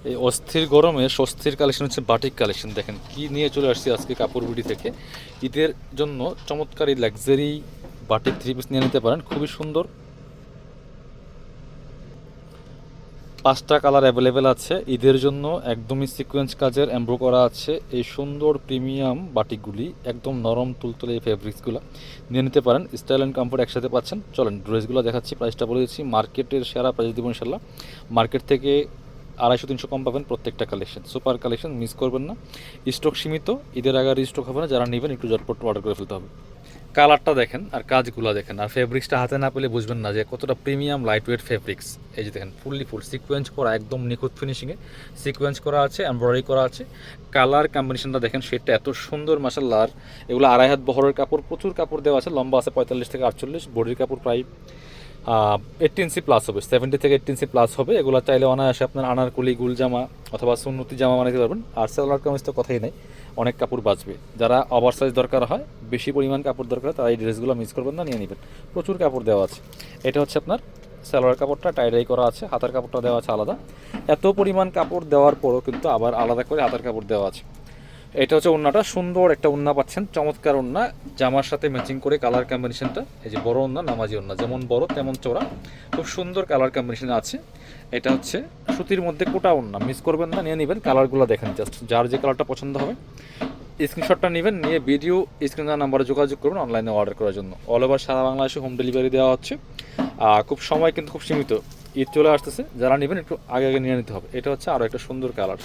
এই অস্থির গরমে স্বস্তির কালেকশন হচ্ছে বাটিক কালেকশন। দেখেন কি নিয়ে চলে আসছি আজকে কাপড় বিডি থেকে। ঈদের জন্য চমৎকার এই লাক্সারি বাটিক থ্রি পিস নিয়ে নিতে পারেন, খুবই সুন্দর। 5টা কালার অ্যাভেলেবেল আছে ঈদের জন্য। একদমই সিকোয়েন্স কাজের এমব্রো করা আছে এই সুন্দর প্রিমিয়াম বাটিকগুলি, একদম নরম তুলতুলে এই ফেব্রিক্সগুলো নিয়ে নিতে পারেন। স্টাইল অ্যান্ড কমফোর্ট একসাথে পাচ্ছেন। চলেন ড্রেসগুলো দেখাচ্ছি, প্রাইসটা বলে দিচ্ছি। মার্কেটের সেরা প্রাইস দিব ইনশাল্লাহ। মার্কেট থেকে 250-300 কম পাবেন প্রত্যেকটা কালেকশন। সুপার কালেকশন, মিস করবেন না। স্টক সীমিত, ঈদের আগে স্টক হবে না। যারা নেবেন একটু ঝটপট অর্ডার করে ফেলতে হবে। কালারটা দেখেন আর কাজগুলো দেখেন, আর ফেব্রিক্সটা হাতে না পেলে বুঝবেন না যে কতটা প্রিমিয়াম লাইট ওয়েট ফেব্রিক্স। এই যে দেখেন ফুল সিকোয়েন্স করা, একদম নিখুঁত ফিনিশিংয়ে সিকোয়েন্স করা আছে, এমব্রয়ডারি করা আছে। কালার কম্বিনেশনটা দেখেন, শেডটা এত সুন্দর মাশাআল্লাহ। আর এগুলো 2.5 হাত বহরের কাপড়, প্রচুর কাপড় দেওয়া আছে। লম্বা আছে 45 থেকে 48, বডির কাপড় প্রায় 80 ইঞ্চি প্লাস হবে, 70 থেকে 80 ইঞ্চি প্লাস হবে। এগুলো চাইলে অনায়াসে আপনার আনারকুলি, গুল জামা অথবা সুন্নতি জামা বানাতে পারবেন। আর সালোয়ার কামিজ তো কথাই নেই, অনেক কাপড় বাঁচবে। যারা ওভার সাইজ দরকার হয়, বেশি পরিমাণ কাপড় দরকার হয়, তারা এই ড্রেসগুলো মিস করবেন না, নিয়ে নেবেন। প্রচুর কাপড় দেওয়া আছে। এটা হচ্ছে আপনার সালোয়ার কাপড়টা টাইডাই করা আছে, হাতার কাপড়টা দেওয়া আছে আলাদা। এত পরিমাণ কাপড় দেওয়ার পরও কিন্তু আবার আলাদা করে হাতার কাপড় দেওয়া আছে। এটা হচ্ছে ওড়নাটা, সুন্দর একটা ওড়না পাচ্ছেন, চমৎকার ওড়না। জামার সাথে ম্যাচিং করে কালার কম্বিনেশনটা, এই যে বড় ওড়না, নামাজি ওড়না, যেমন বড় তেমন চওড়া, খুব সুন্দর কালার কম্বিনেশন আছে। এটা হচ্ছে সুতির মধ্যে কোটা ওড়না, মিস করবেন না, নিয়ে নেবেন। কালারগুলো দেখেন, জাস্ট যার যে কালারটা পছন্দ হবে স্ক্রিনশটটা নেবেন, নিয়ে ভিডিও স্ক্রিনের নাম্বারে যোগাযোগ করবেন অনলাইনে অর্ডার করার জন্য। অল ওভার সারা বাংলাদেশে হোম ডেলিভারি দেওয়া হচ্ছে। খুব সময় কিন্তু খুব সীমিত, ঈদ চলে আসতেছে, যারা নেবেন একটু আগে আগে নিয়ে নিতে হবে। এটা হচ্ছে আরও একটা সুন্দর কালার।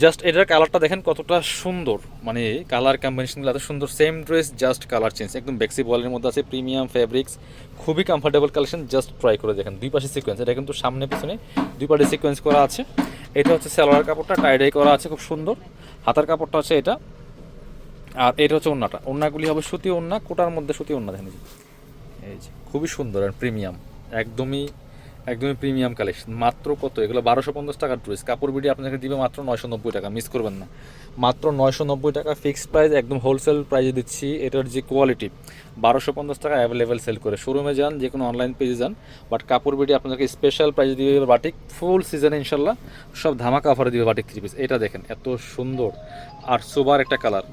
জাস্ট এটার কালারটা দেখেন কতটা সুন্দর, মানে কালার কম্বিনেশনগুলো এত সুন্দর। Same dress, just colour change. একদম বেক্সি বলের মধ্যে আছে, প্রিমিয়াম ফেব্রিক্স, খুবই কমফোর্টেবল কালেকশন। জাস্ট ট্রাই করে দেখেন। দুই পাশে সিকোয়েন্স, এটা কিন্তু সামনে পিছনে দুই পাশে সিকোয়েন্স করা আছে। এটা হচ্ছে সালোয়ার কাপড়টা টাইডাই করা আছে, খুব সুন্দর। হাতার কাপড়টা হচ্ছে এটা। আর এটা হচ্ছে ওড়নাটা, ওড়নাগুলি হবে সুতি ওড়না, কোটার মধ্যে সুতি ওড়না দেখেন। এই যে খুবই সুন্দর আর প্রিমিয়াম, একদমই একদমই প্রিমিয়াম কালেকশন। মাত্র কত এগুলো? 1250 টাকার ড্রেস। কাপড় বিডি আপনাকে দিবে মাত্র 990 টাকা, মিস করবেন না। মাত্র 990 টাকা ফিক্সড প্রাইস, একদম হোলসেল প্রাইসে দিচ্ছি। এটার যে কোয়ালিটি, 1250 টাকা অ্যাভেলেবেল সেল করে। শোরুমে যান, যে কোনো অনলাইন পেজে যান, বাট কাপড় বিডি আপনাদেরকে স্পেশাল প্রাইসে দিবে বাটিক। ফুল সিজনে ইনশাল্লাহ সব ধামাকা অফারে দিবে বাটিক থ্রি পিস। এটা দেখেন এত সুন্দর আর সুবার একটা কালার,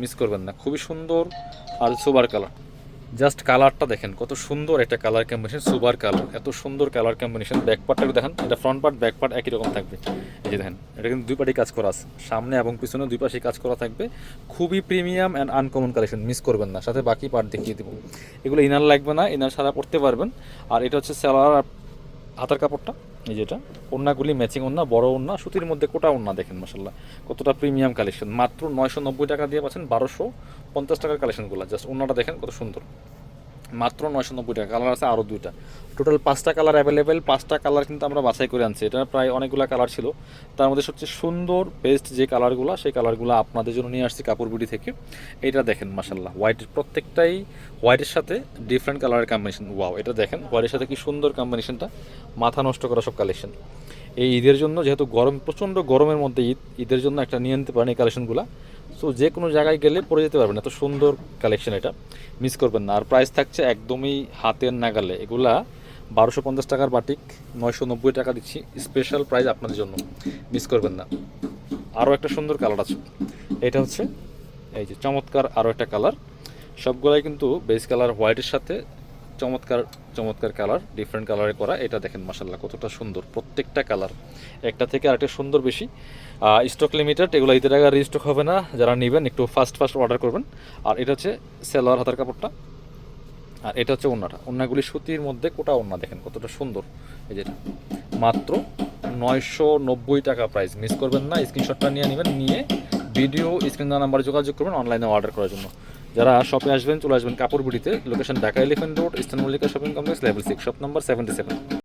মিস করবেন না। খুবই সুন্দর আর সুবার কালার। জাস্ট কালারটা দেখেন কত সুন্দর একটা কালার কম্বিনেশন, সুপার কালার, এত সুন্দর কালার কম্বিনেশন। ব্যাক পার্টটা দেখেন, এটা ফ্রন্ট পার্ট ব্যাক পার্ট একই রকম থাকবে। এই যে দেখেন, এটা কিন্তু দুই পার্টি কাজ করা আছে, সামনে এবং পিছনে দুই পাশে কাজ করা থাকবে। খুবই premium and uncommon collection, miss করবেন না। সাথে বাকি পার্ট দেখিয়ে দেবো। এগুলো ইনার লাগবে না, ইনার সারা পড়তে পারবেন। আর এটা হচ্ছে সালোয়ার আর হাতার কাপড়টা, এই যেটা ওড়নাগুলি ম্যাচিং ওড়না, বড় ওড়না, সুতির মধ্যে কোটা ওড়না। দেখেন মাশাল্লাহ কতটা প্রিমিয়াম কালেকশন। মাত্র 990 টাকা দিয়ে পাচ্ছেন 1250 টাকার কালেকশনগুলো। জাস্ট ওড়নাটা দেখেন কত সুন্দর, মাত্র 990 টাকা। কালার আছে আরও দুইটা, টোটাল 5টা কালার অ্যাভেলেবেল। 5টা কালার কিন্তু আমরা বাছাই করে আনছি। এটা প্রায় অনেকগুলো কালার ছিল, তার মধ্যে সবচেয়ে সুন্দর বেস্ট যে কালারগুলো, সেই কালারগুলো আপনাদের জন্য নিয়ে আসছি কাপড় বিডি থেকে। এইটা দেখেন মাশাল্লাহ, হোয়াইটের প্রত্যেকটাই হোয়াইটের সাথে ডিফারেন্ট কালারের কম্বিনেশন। ওয়াও, এটা দেখেন হোয়াইটের সাথে কি সুন্দর কম্বিনেশনটা, মাথা নষ্ট করা সব কালেকশন। এই ঈদের জন্য, যেহেতু গরম, প্রচণ্ড গরমের মধ্যে ঈদের জন্য একটা নিয়ে নিতে পারেন এই কালেকশনগুলো। সো যে কোনো জায়গায় গেলে পরে যেতে পারবেন, এত সুন্দর কালেকশন, এটা মিস করবেন না। আর প্রাইস থাকছে একদমই হাতের নাগালে। এগুলা 1250 টাকার বাটিক, 990 টাকা দিচ্ছি স্পেশাল প্রাইস আপনাদের জন্য, মিস করবেন না। আরও একটা সুন্দর কালার আছে, এটা হচ্ছে এই যে চমৎকার আরও একটা কালার। সবগুলাই কিন্তু বেস কালার হোয়াইটের সাথে চমৎকার চমৎকার কালার, ডিফারেন্ট কালারে করা। এটা দেখেন মাশাল্লাহ কতটা সুন্দর, প্রত্যেকটা কালার একটা থেকে আরেকটা সুন্দর বেশি। স্টক লিমিটেড, এগুলো ঈদের আগে রিস্টক হবে না। যারা নেবেন একটু ফাস্ট অর্ডার করবেন। আর এটা হচ্ছে সেলোয়ার হাতার কাপড়টা, আর এটা হচ্ছে ওড়নাটা। ওড়নাগুলি সুতির মধ্যে কোটা ওড়না, দেখেন কতটা সুন্দর। এই যেটা মাত্র 990 টাকা প্রাইস, মিস করবেন না। স্ক্রিনশটটা নিয়ে নেবেন, নিয়ে ভিডিও স্ক্রিন নাম্বারে যোগাযোগ করবেন অনলাইনে অর্ডার করার জন্য। যারা শপে আসবেন, চলে আসবেন কাপড় বিডিতে, location Dhaka elephant road, eastern Mallika shopping complex, level 6, shop number 77।